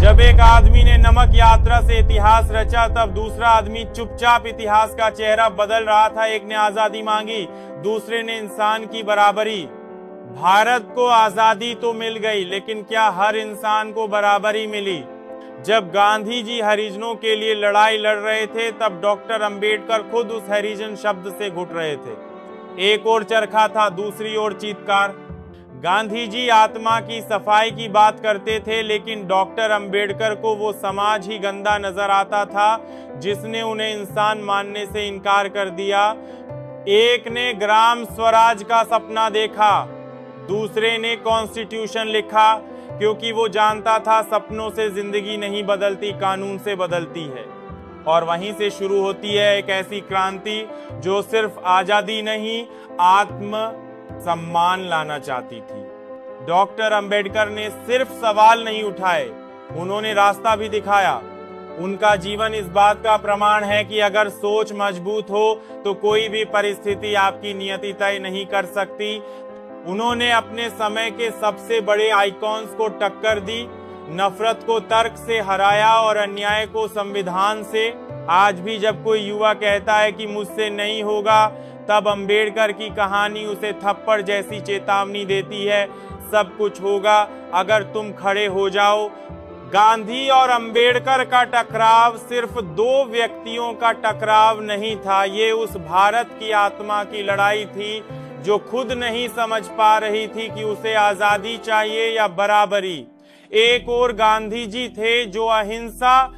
जब एक आदमी ने नमक यात्रा से इतिहास रचा, तब दूसरा आदमी चुपचाप इतिहास का चेहरा बदल रहा था। एक ने आजादी मांगी, दूसरे ने इंसान की बराबरी। भारत को आजादी तो मिल गई, लेकिन क्या हर इंसान को बराबरी मिली? जब गांधी जी हरिजनों के लिए लड़ाई लड़ रहे थे, तब डॉक्टर अंबेडकर खुद उस हरिजन शब्द से घुट रहे थे। एक ओर चरखा था, दूसरी ओर चीत्कार। गांधी जी आत्मा की सफाई की बात करते थे, लेकिन डॉक्टर अंबेडकर को वो समाज ही गंदा नजर आता था जिसने उन्हें इंसान मानने से इनकार कर दिया। एक ने ग्राम स्वराज का सपना देखा, दूसरे ने कॉन्स्टिट्यूशन लिखा, क्योंकि वो जानता था सपनों से जिंदगी नहीं बदलती, कानून से बदलती है। और वहीं से शुरू होती है एक ऐसी क्रांति जो सिर्फ आजादी नहीं, आत्म सम्मान लाना चाहती थी। डॉक्टर अंबेडकर ने सिर्फ सवाल नहीं उठाए, उन्होंने रास्ता भी दिखाया। उनका जीवन इस बात का प्रमाण है कि अगर सोच मजबूत हो तो कोई भी परिस्थिति आपकी नियति तय नहीं कर सकती। उन्होंने अपने समय के सबसे बड़े आइकॉन्स को टक्कर दी, नफरत को तर्क से हराया और अन्याय को संविधान से। आज भी जब कोई युवा कहता है कि मुझसे नहीं होगा, तब अंबेडकर की कहानी उसे थप्पड़ जैसी चेतावनी देती है, सब कुछ होगा अगर तुम खड़े हो जाओ। गांधी और अंबेडकर का टकराव सिर्फ दो व्यक्तियों का टकराव नहीं था, ये उस भारत की आत्मा की लड़ाई थी जो खुद नहीं समझ पा रही थी कि उसे आजादी चाहिए या बराबरी। एक और गांधी जी थे जो अहिंसा,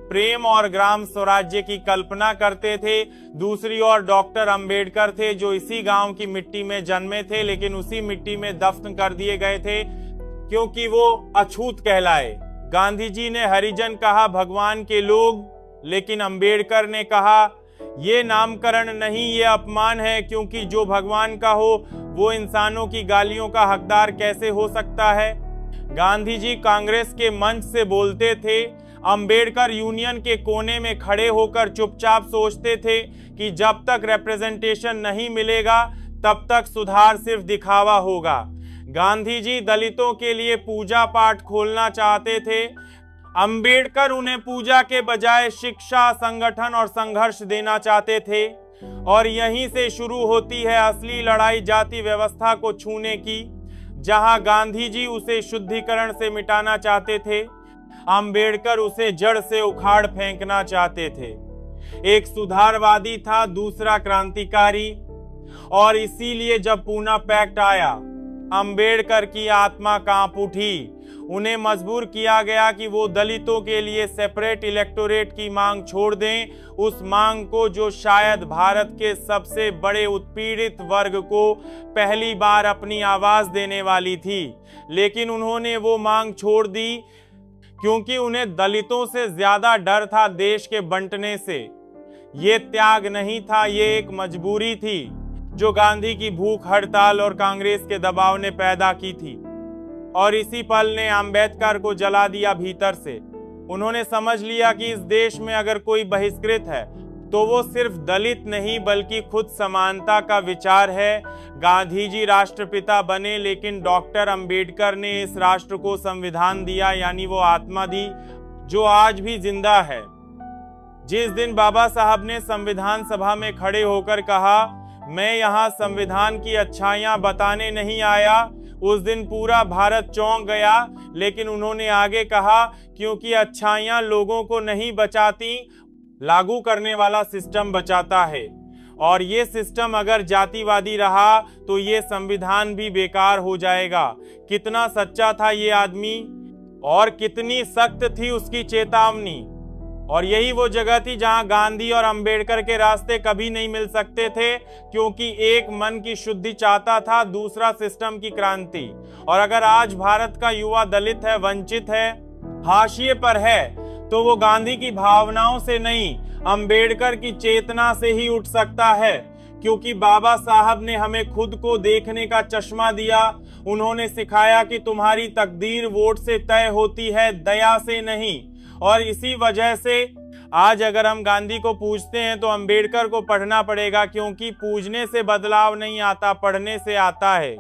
प्रेम और ग्राम स्वराज्य की कल्पना करते थे। दूसरी ओर डॉक्टर अंबेडकर थे जो इसी गांव की मिट्टी में जन्मे थे, लेकिन उसी मिट्टी में दफन कर दिए गए थे क्योंकि वो अछूत कहलाए। गांधी जी ने हरिजन कहा भगवान के लोग, लेकिन अंबेडकर ने कहा ये नामकरण नहीं, ये अपमान है, क्योंकि जो भगवान का हो वो इंसानों की गालियों का हकदार कैसे हो सकता है। गांधी जी कांग्रेस के मंच से बोलते थे, अंबेडकर यूनियन के कोने में खड़े होकर चुपचाप सोचते थे कि जब तक रिप्रेजेंटेशन नहीं मिलेगा तब तक सुधार सिर्फ दिखावा होगा। गांधी जी दलितों के लिए पूजा पाठ खोलना चाहते थे, अंबेडकर उन्हें पूजा के बजाय शिक्षा, संगठन और संघर्ष देना चाहते थे। और यहीं से शुरू होती है असली लड़ाई जाति व्यवस्था को छूने की। जहां गांधी जी उसे शुद्धिकरण से मिटाना चाहते थे, अंबेडकर उसे जड़ से उखाड़ फेंकना चाहते थे। एक सुधारवादी था, दूसरा क्रांतिकारी। और इसीलिए जब पूना पैक्ट आया, अंबेडकर की आत्मा कांप उठी। उन्हें मजबूर किया गया कि वो दलितों के लिए सेपरेट इलेक्टोरेट की मांग छोड़ दें, उस मांग को जो शायद भारत के सबसे बड़े उत्पीड़ित वर्ग को पहली बार अपनी आवाज देने वाली थी। लेकिन उन्होंने वो मांग छोड़ दी क्योंकि उन्हें दलितों से ज्यादा डर था देश के बंटने से। ये त्याग नहीं था, ये एक मजबूरी थी जो गांधी की भूख हड़ताल और कांग्रेस के दबाव ने पैदा की थी। और इसी पल ने अंबेडकर को जला दिया भीतर से। उन्होंने समझ लिया कि इस देश में अगर कोई बहिष्कृत है तो वो सिर्फ दलित नहीं बल्कि खुद समानता का विचार है। गांधी जी राष्ट्रपिता बने, लेकिन डॉक्टर अंबेडकर ने इस राष्ट्र को संविधान दिया, यानी वो आत्मा दी जो आज भी जिंदा है। जिस दिन बाबा साहब ने संविधान सभा में खड़े होकर कहा, मैं यहाँ संविधान की अच्छाइयाँ बताने नहीं आया, उस दिन पूरा भारत चौंक गया। लेकिन उन्होंने आगे कहा, क्योंकि अच्छाइयाँ लोगों को नहीं बचाती, लागू करने वाला सिस्टम बचाता है। और ये सिस्टम अगर जातिवादी रहा तो ये संविधान भी बेकार हो जाएगा। कितना सच्चा था ये आदमी और कितनी सख्त थी उसकी चेतावनी। और यही वो जगह थी जहां गांधी और अंबेडकर के रास्ते कभी नहीं मिल सकते थे, क्योंकि एक मन की शुद्धि चाहता था, दूसरा सिस्टम की क्रांति। और अगर आज भारत का युवा दलित है, वंचित है, हाशिए पर है, तो वो गांधी की भावनाओं से नहीं, अंबेडकर की चेतना से ही उठ सकता है। क्योंकि बाबा साहब ने हमें खुद को देखने का चश्मा दिया। उन्होंने सिखाया कि तुम्हारी तकदीर वोट से तय होती है, दया से नहीं। और इसी वजह से आज अगर हम गांधी को पूजते हैं तो अंबेडकर को पढ़ना पड़ेगा, क्योंकि पूजने से बदलाव नहीं आता, पढ़ने से आता है।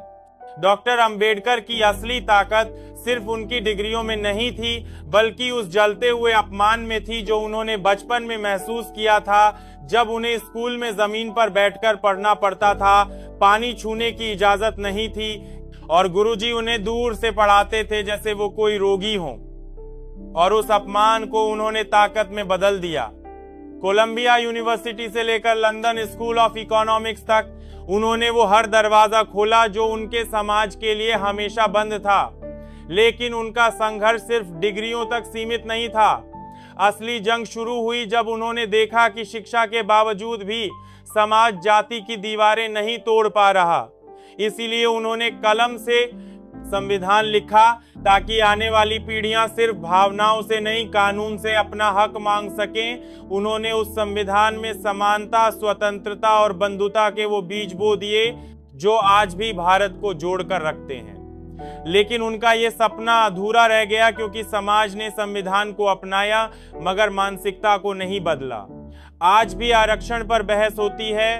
डॉक्टर अंबेडकर की असली ताकत सिर्फ उनकी डिग्रियों में नहीं थी, बल्कि उस जलते हुए अपमान में थी जो उन्होंने बचपन में महसूस किया था, जब उन्हें स्कूल में जमीन पर बैठकर पढ़ना पड़ता था, पानी छूने की इजाजत नहीं थी और गुरुजी उन्हें दूर से पढ़ाते थे जैसे वो कोई रोगी हो। और उस अपमान को उन्होंने ताकत में बदल दिया। कोलंबिया यूनिवर्सिटी से लेकर लंदन स्कूल ऑफ इकोनॉमिक्स तक उन्होंने वो हर दरवाजा खोला जो उनके समाज के लिए हमेशा बंद था। लेकिन उनका संघर्ष सिर्फ डिग्रियों तक सीमित नहीं था। असली जंग शुरू हुई जब उन्होंने देखा कि शिक्षा के बावजूद भी समाज जाति की दीवारें नहीं तोड़ पा रहा। इसीलिए उन्होंने कलम से संविधान लिखा ताकि आने वाली पीढ़ियां सिर्फ भावनाओं से नहीं, कानून से अपना हक मांग सकें। उन्होंने उस संविधान में समानता, स्वतंत्रता और बंधुता के वो बीज बो दिए जो आज भी भारत को जोड़कर रखते हैं। लेकिन उनका ये सपना अधूरा रह गया क्योंकि समाज ने संविधान को अपनाया मगर मानसिकता को नहीं बदला। आज भी आरक्षण पर बहस होती है,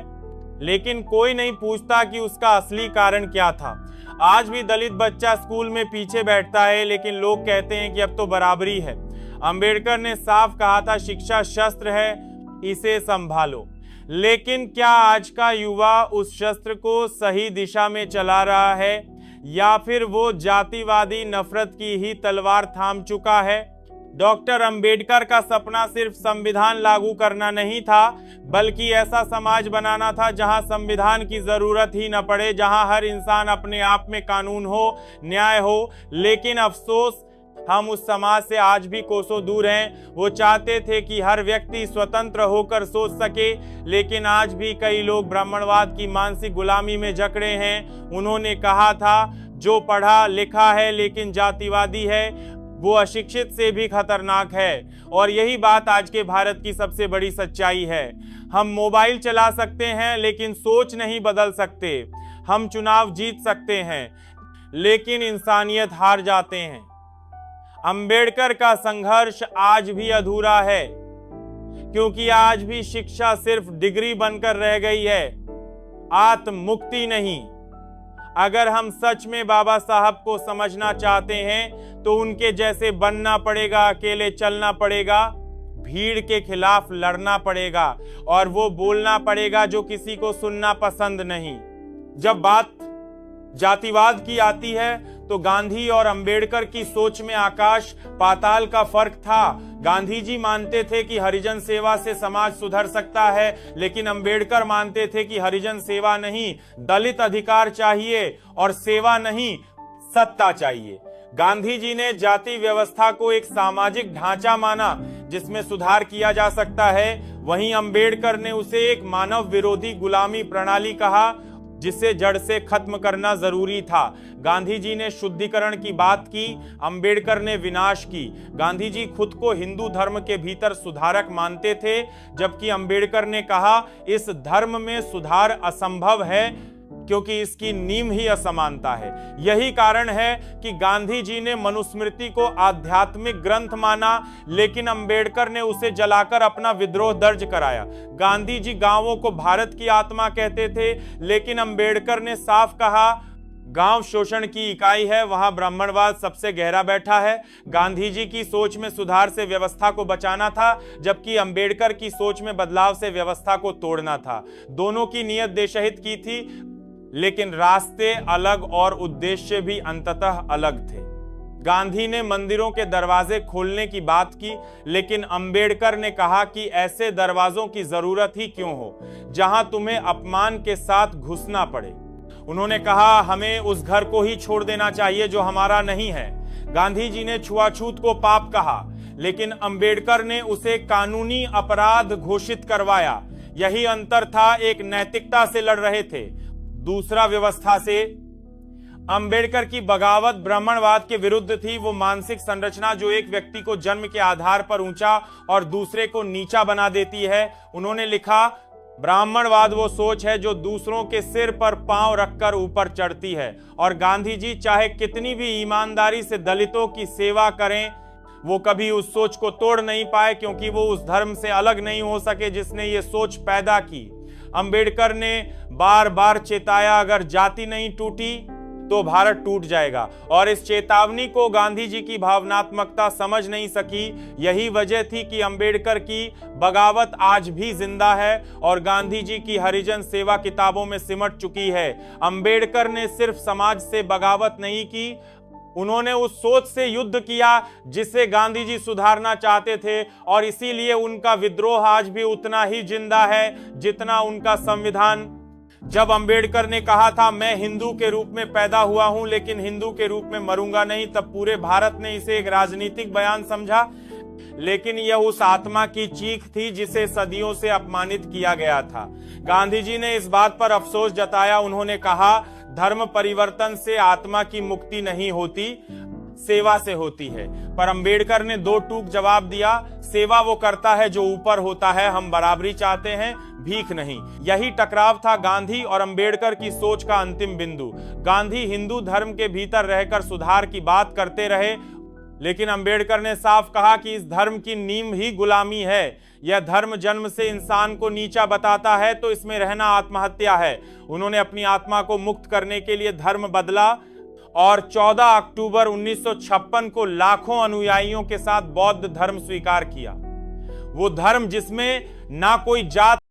लेकिन कोई नहीं पूछता कि उसका असली कारण क्या था। आज भी दलित बच्चा स्कूल में पीछे बैठता है, लेकिन लोग कहते हैं कि अब तो बराबरी है। अंबेडकर ने साफ कहा था, शिक्षा शस्त्र है, इसे संभालो। लेकिन क्या आज का युवा उस शस्त्र को सही दिशा में चला रहा है या फिर वो जातिवादी नफरत की ही तलवार थाम चुका है? डॉक्टर अंबेडकर का सपना सिर्फ संविधान लागू करना नहीं था, बल्कि ऐसा समाज बनाना था जहां संविधान की जरूरत ही न पड़े, जहां हर इंसान अपने आप में कानून हो, न्याय हो। लेकिन अफसोस, हम उस समाज से आज भी कोसों दूर हैं। वो चाहते थे कि हर व्यक्ति स्वतंत्र होकर सोच सके, लेकिन आज भी कई लोग ब्राह्मणवाद की मानसिक गुलामी में जकड़े हैं। उन्होंने कहा था, जो पढ़ा लिखा है लेकिन जातिवादी है वो अशिक्षित से भी खतरनाक है। और यही बात आज के भारत की सबसे बड़ी सच्चाई है। हम मोबाइल चला सकते हैं लेकिन सोच नहीं बदल सकते। हम चुनाव जीत सकते हैं लेकिन इंसानियत हार जाते हैं। अंबेडकर का संघर्ष आज भी अधूरा है क्योंकि आज भी शिक्षा सिर्फ डिग्री बनकर रह गई है, आत्म मुक्ति नहीं। अगर हम सच में बाबा साहब को समझना चाहते हैं तो उनके जैसे बनना पड़ेगा, अकेले चलना पड़ेगा, भीड़ के खिलाफ लड़ना पड़ेगा और वो बोलना पड़ेगा जो किसी को सुनना पसंद नहीं। जब बात जातिवाद की आती है तो गांधी और अंबेडकर की सोच में आकाश पाताल का फर्क था। गांधी जी मानते थे कि हरिजन सेवा से समाज सुधर सकता है, लेकिन अंबेडकर मानते थे कि हरिजन सेवा नहीं, दलित अधिकार चाहिए और सेवा नहीं, सत्ता चाहिए। गांधी जी ने जाति व्यवस्था को एक सामाजिक ढांचा माना जिसमें सुधार किया जा सकता है, वहीं अंबेडकर ने उसे एक मानव विरोधी गुलामी प्रणाली कहा जिसे जड़ से खत्म करना जरूरी था। गांधी जी ने शुद्धिकरण की बात की, अंबेडकर ने विनाश की। गांधी जी खुद को हिंदू धर्म के भीतर सुधारक मानते थे, जबकि अंबेडकर ने कहा इस धर्म में सुधार असंभव है क्योंकि इसकी नींव ही असमानता है। यही कारण है कि गांधी जी ने मनुस्मृति को आध्यात्मिक ग्रंथ माना, लेकिन अंबेडकर ने उसे जलाकर अपना विद्रोह दर्ज कराया। गांधी जी गांवों को भारत की आत्मा कहते थे, लेकिन अंबेडकर ने साफ कहा गांव शोषण की इकाई है, वहां ब्राह्मणवाद सबसे गहरा बैठा है। गांधी जी की सोच में सुधार से व्यवस्था को बचाना था, जबकि अंबेडकर की सोच में बदलाव से व्यवस्था को तोड़ना था। दोनों की नीयत देशहित की थी, लेकिन रास्ते अलग और उद्देश्य भी अंततः अलग थे। गांधी ने मंदिरों के दरवाजे खोलने की बात की, लेकिन अंबेडकर ने कहा कि ऐसे दरवाजों की जरूरत ही क्यों हो जहां तुम्हें अपमान के साथ घुसना पड़े। उन्होंने कहा हमें उस घर को ही छोड़ देना चाहिए जो हमारा नहीं है। गांधी जी ने छुआछूत को पाप कहा, लेकिन अंबेडकर ने उसे कानूनी अपराध घोषित करवाया। यही अंतर था, एक नैतिकता से लड़ रहे थे, दूसरा व्यवस्था से। अंबेडकर की बगावत ब्राह्मणवाद के विरुद्ध थी, वो मानसिक संरचना जो एक व्यक्ति को जन्म के आधार पर ऊंचा और दूसरे को नीचा बना देती है। उन्होंने लिखा ब्राह्मणवाद वो सोच है जो दूसरों के सिर पर पांव रखकर ऊपर चढ़ती है। और गांधी जी चाहे कितनी भी ईमानदारी से दलितों की सेवा करें, वो कभी उस सोच को तोड़ नहीं पाए, क्योंकि वो उस धर्म से अलग नहीं हो सके जिसने ये सोच पैदा की। अंबेडकर ने बार बार चेताया, अगर जाति नहीं टूटी तो भारत टूट जाएगा। और इस चेतावनी को गांधी जी की भावनात्मकता समझ नहीं सकी। यही वजह थी कि अंबेडकर की बगावत आज भी जिंदा है और गांधी जी की हरिजन सेवा किताबों में सिमट चुकी है। अंबेडकर ने सिर्फ समाज से बगावत नहीं की, उन्होंने उस सोच से युद्ध किया जिसे गांधी जी सुधारना चाहते थे, और इसीलिए उनका विद्रोह आज भी उतना ही जिंदा है जितना उनका संविधान। जब अंबेडकर ने कहा था मैं हिंदू के रूप में पैदा हुआ हूं लेकिन हिंदू के रूप में मरूंगा नहीं, तब पूरे भारत ने इसे एक राजनीतिक बयान समझा, लेकिन यह उस आत्मा की चीख थी जिसे सदियों से अपमानित किया गया था। गांधी जी ने इस बात पर अफसोस जताया। उन्होंने कहा धर्म परिवर्तन से आत्मा की मुक्ति नहीं होती, सेवा से होती है। पर अंबेडकर ने दो टूक जवाब दिया, सेवा वो करता है जो ऊपर होता है, हम बराबरी चाहते हैं, भीख नहीं। यही टकराव था गांधी और अंबेडकर की सोच का अंतिम बिंदु। गांधी हिंदू धर्म के भीतर रहकर सुधार की बात करते रहे, लेकिन अंबेडकर ने साफ कहा कि इस धर्म की नींव ही गुलामी है। यह धर्म जन्म से इंसान को नीचा बताता है तो इसमें रहना आत्महत्या है। उन्होंने अपनी आत्मा को मुक्त करने के लिए धर्म बदला और 14 अक्टूबर 1956 को लाखों अनुयायियों के साथ बौद्ध धर्म स्वीकार किया। वो धर्म जिसमें ना कोई जात